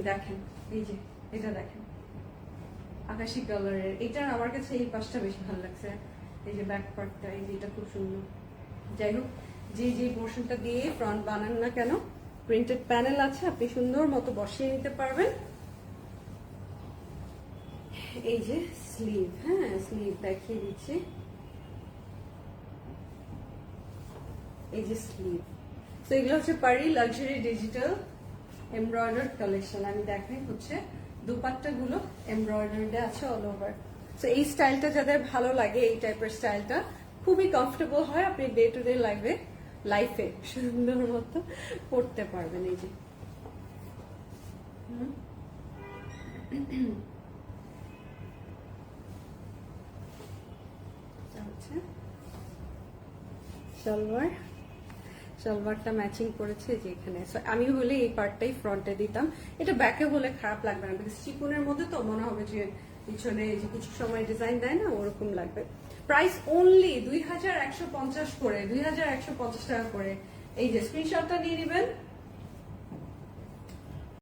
দেখেন এই যে এটা দেখেন আকাশি কালারের, এটার আমার কাছে এই পাশটা বেশি ভালো লাগছে। এই যে ব্যাক পার্টটা, এই যে এটা খুব সুন্দর। যাই হোক, যে পোর্শনটা দিয়ে ফ্রন্ট বানান না কেন, প্রিন্টেড প্যানেল আছে, আপনি সুন্দর মতো বসিয়ে নিতে পারবেন। এই যে স্লিভ, হ্যাঁ স্লিভ দেখিয়ে দিচ্ছি, এই যে স্লিভ। তো এগুলো হচ্ছে পারি লাক্সারি ডিজিটাল এমব্রয়ডার্ড কালেকশন। আমি দেখাই হচ্ছে দুপাট্টা গুলো এমব্রয়ডার্ড আছে অল ওভার। তো এই স্টাইলটা যাদের ভালো লাগে, এই টাইপের স্টাইলটা খুবই কমফোর্টেবল হয়, আপনি ডে টু ডে লাইফে সুন্দর মতো পড়তে পারবেন। এই যে সালোয়ার, সালোয়ারটা ম্যাচিং করেছে যে এখানে। আমি হলে এই পার্টটাই ফ্রন্টে দিতাম, এটা ব্যাকে হলে খারাপ লাগবে না, বিকজ চিকুনের মধ্যে তো মনে হবে যে পিছনে যে কিছু সময় ডিজাইন দেয় না, ওরকম লাগবে। প্রাইস অনলি 2150 করে, 2150 টাকা করে। এই যে স্ক্রিনশটটা নিয়ে নেবেন।